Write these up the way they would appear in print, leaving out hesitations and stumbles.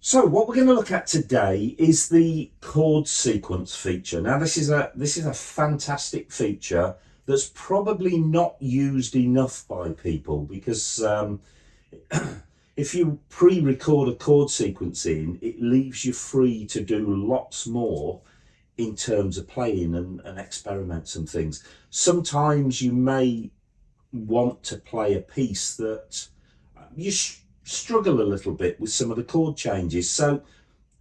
So what we're going to look at today is the chord sequence feature. Now this is a fantastic feature that's probably not used enough by people because if you pre-record a chord sequencing, it leaves you free to do lots more in terms of playing and experiments and things. Sometimes you may want to play a piece that you struggle a little bit with some of the chord changes. So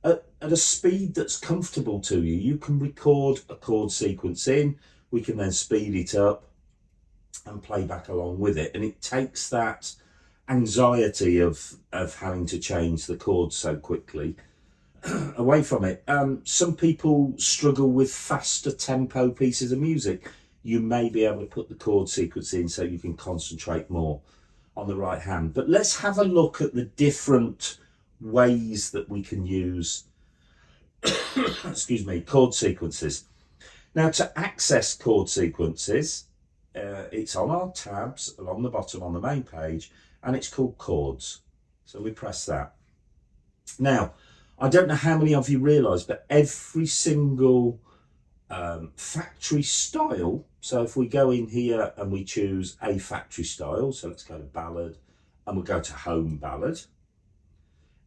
at a speed that's comfortable to you, you can record a chord sequence in, we can then speed it up and play back along with it. And it takes that anxiety of having to change the chords so quickly away from it. Some people struggle with faster tempo pieces of music. You may be able to put the chord sequence in so you can concentrate more on the right hand. But let's have a look at the different ways that we can use excuse me, chord sequences. Now, to access chord sequences, it's on our tabs along the bottom on the main page, and it's called Chords. So we press that. Now, I don't know how many of you realise, but every single factory style, so if we go in here and we choose a factory style, so let's go to ballad and we'll go to home ballad,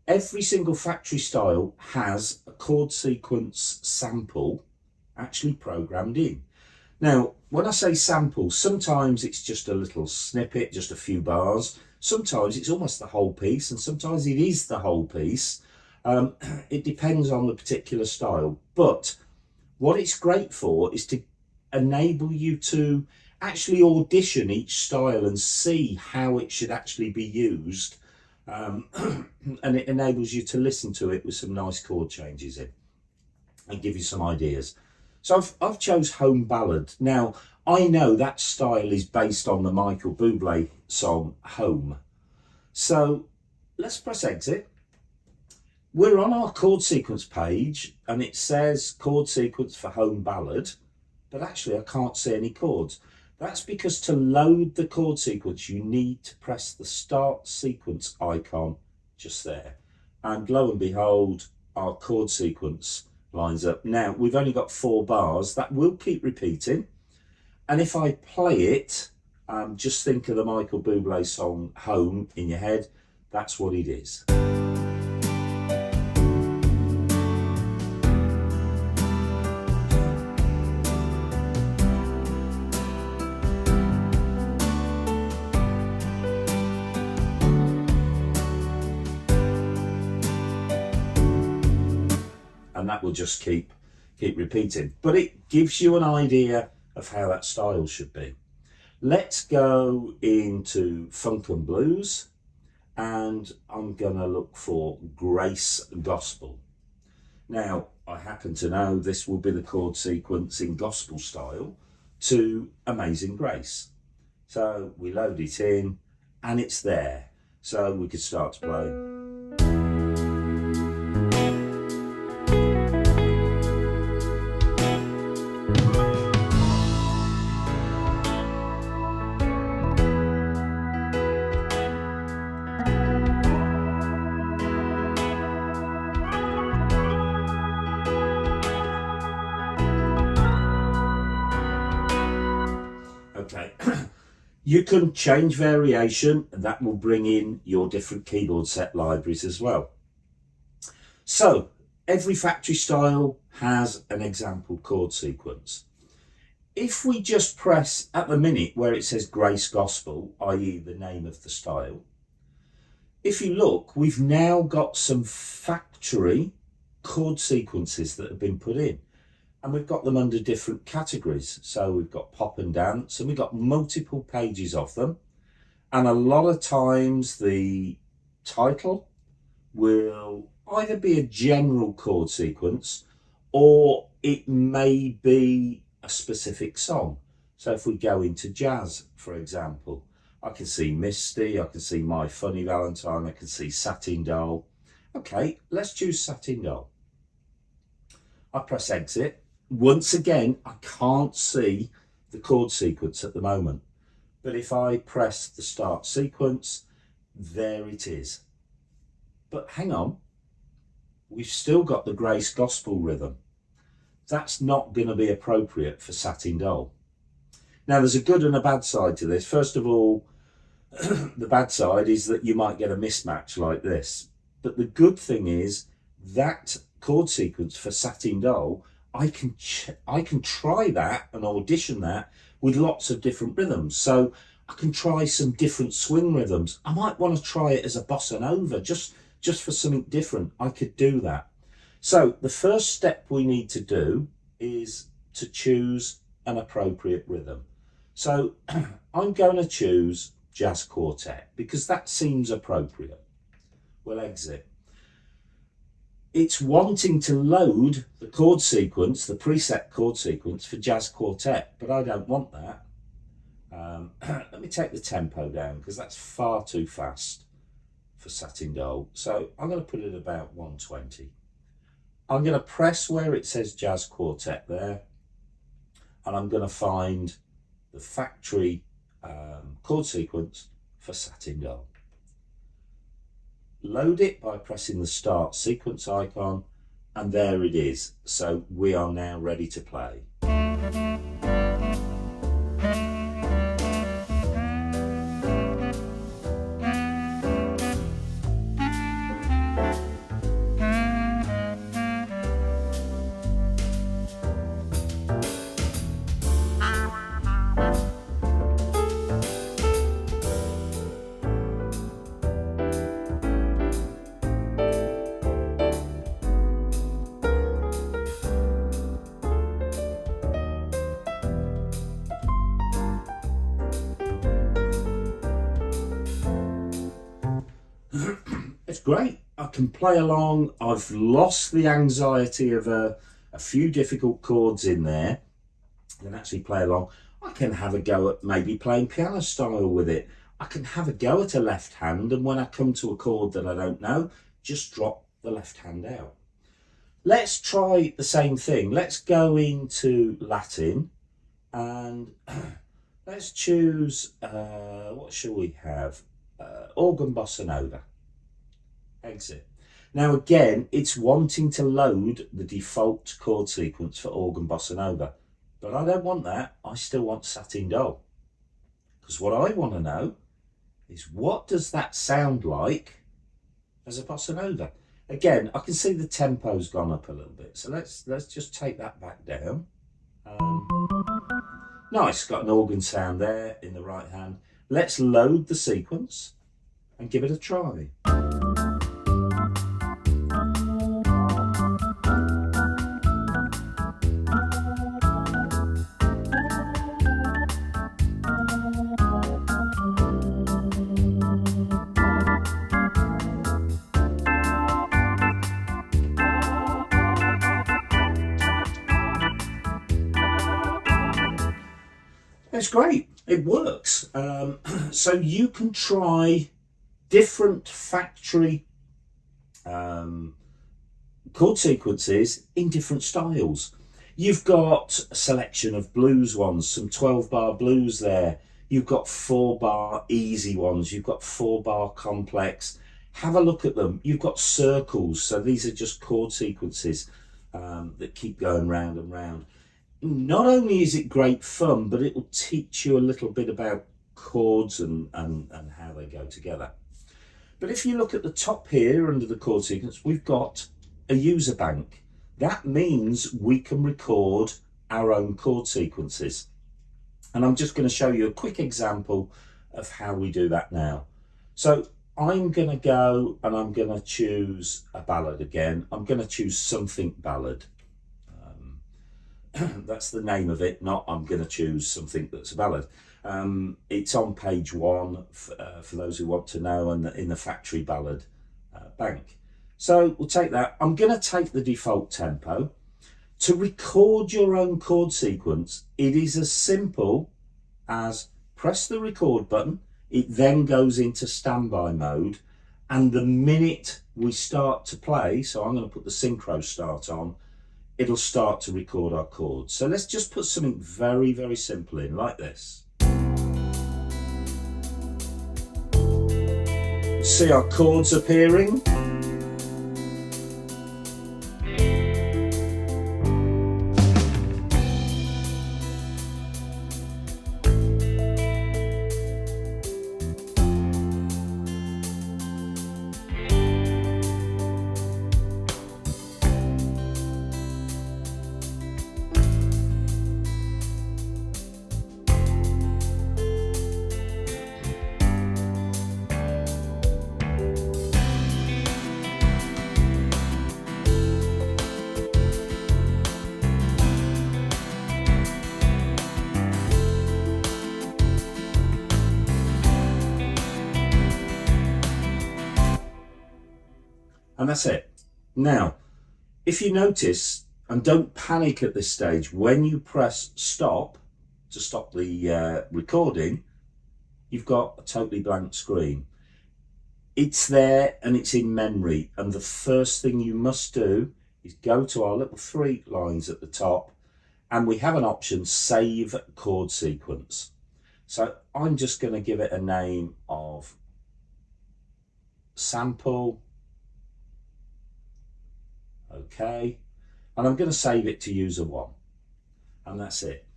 every single factory style has a chord sequence sample actually programmed in. Now, when I say sample, sometimes it's just a little snippet, just a few bars, sometimes it's almost the whole piece, and sometimes it is the whole piece. It depends on the particular style, but what it's great for is to enable you to actually audition each style and see how it should actually be used, and it enables you to listen to it with some nice chord changes in and give you some ideas. So I've chose home ballad. Now I know that style is based on the Michael Bublé song Home, so let's press exit. We're on our chord sequence page and it says chord sequence for home ballad, but actually I can't see any chords. That's because to load the chord sequence, you need to press the start sequence icon just there. And lo and behold, our chord sequence lines up. Now, we've only got 4 bars. That will keep repeating. And if I play it, just think of the Michael Bublé song Home in your head. That's what it is. And that will just keep repeating, but it gives you an idea of how that style should be. Let's go into funk and blues, and I'm gonna look for Grace Gospel. Now, I happen to know this will be the chord sequence in gospel style to Amazing Grace. So we load it in and it's there. So we could start to play. Okay, you can change variation, and that will bring in your different keyboard set libraries as well. So every factory style has an example chord sequence. If we just press at the minute where it says Grace Gospel, i.e. the name of the style, if you look, we've now got some factory chord sequences that have been put in. And we've got them under different categories. So we've got pop and dance, and we've got multiple pages of them. And a lot of times the title will either be a general chord sequence or it may be a specific song. So if we go into jazz, for example, I can see Misty, I can see My Funny Valentine, I can see Satin Doll. Okay, let's choose Satin Doll. I press exit. Once again, I can't see the chord sequence at the moment, but if I press the start sequence, there it is. But hang on, we've still got the Grace Gospel rhythm. That's not going to be appropriate for Satin Doll. Now, there's a good and a bad side to this. First of all, the bad side is that you might get a mismatch like this. But the good thing is that chord sequence for Satin Doll, I can try that and audition that with lots of different rhythms. So I can try some different swing rhythms. I might want to try it as a bossa nova, just for something different. I could do that. So the first step we need to do is to choose an appropriate rhythm. So I'm going to choose Jazz Quartet because that seems appropriate. We'll exit. It's wanting to load the chord sequence, the preset chord sequence for Jazz Quartet, but I don't want that. Let me take the tempo down because that's far too fast for Satin Doll. So I'm going to put it about 120. I'm going to press where it says Jazz Quartet there, and I'm going to find the factory chord sequence for Satin Doll. Load it by pressing the start sequence icon, and there it is. So we are now ready to play. It's great. I can play along. I've lost the anxiety of a few difficult chords in there. I can actually play along. I can have a go at maybe playing piano style with it. I can have a go at a left hand, and when I come to a chord that I don't know, just drop the left hand out. Let's try the same thing. Let's go into Latin and let's choose, what shall we have? Organ Bossa Nova. Exit. Now again, it's wanting to load the default chord sequence for Organ Bossa Nova, but I don't want that. I still want Satin Doll, because what I want to know is what does that sound like as a Bossa Nova. Again, I can see the tempo's gone up a little bit, so let's just take that back down. Nice, got an organ sound there in the right hand. Let's load the sequence and give it a try. It's great, it works. So you can try different factory chord sequences in different styles. You've got a selection of blues ones, some 12-bar blues there. You've got 4-bar easy ones. You've got 4-bar complex. Have a look at them. You've got circles. So these are just chord sequences that keep going round and round. Not only is it great fun, but it will teach you a little bit about chords and how they go together. But if you look at the top here under the chord sequence, we've got a user bank. That means we can record our own chord sequences. And I'm just going to show you a quick example of how we do that now. So I'm going to go and I'm going to choose a ballad again. I'm going to choose Something Ballad. That's the name of it, not I'm going to choose something that's a ballad. It's on page 1 for those who want to know, and in the factory ballad bank. So we'll take that. I'm going to take the default tempo. To record your own chord sequence, it is as simple as press the record button. It then goes into standby mode, and the minute we start to play, so I'm going to put the synchro start on, it'll start to record our chords. So let's just put something very, very simple in, like this. See our chords appearing. And that's it. Now, if you notice, and don't panic at this stage, when you press stop to stop the recording, you've got a totally blank screen. It's there and it's in memory, and the first thing you must do is go to our little 3 lines at the top, and we have an option, save chord sequence. So I'm just going to give it a name of sample. Okay, and I'm going to save it to user 1, and that's it.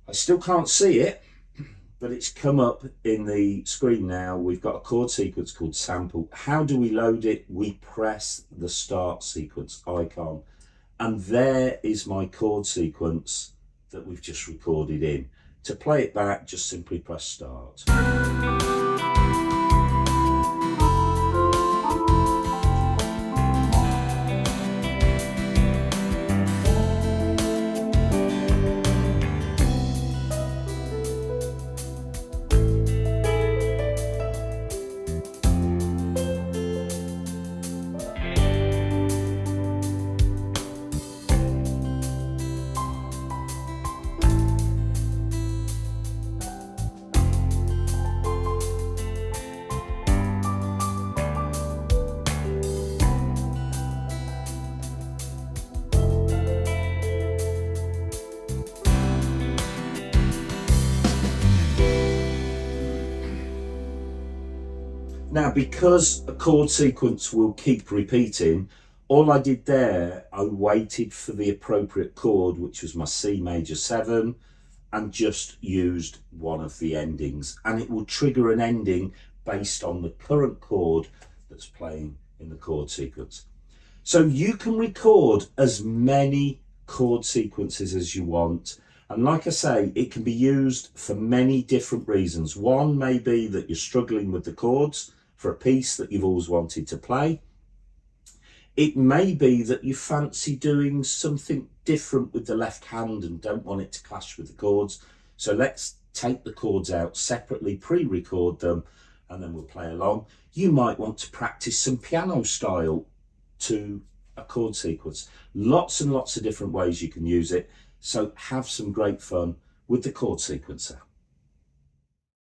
I still can't see it, but it's come up in the screen now. We've got a chord sequence called sample. How do we load it? We press the start sequence icon, and there is my chord sequence that we've just recorded in. To play it back, just simply press start. Now, because a chord sequence will keep repeating, all I did there, I waited for the appropriate chord, which was my C major 7, and just used one of the endings, and it will trigger an ending based on the current chord that's playing in the chord sequence. So you can record as many chord sequences as you want. And like I say, it can be used for many different reasons. One may be that you're struggling with the chords for a piece that you've always wanted to play. It may be that you fancy doing something different with the left hand and don't want it to clash with the chords. So let's take the chords out separately, pre-record them, and then we'll play along. You might want to practice some piano style to a chord sequence. Lots and lots of different ways you can use it. So have some great fun with the chord sequencer.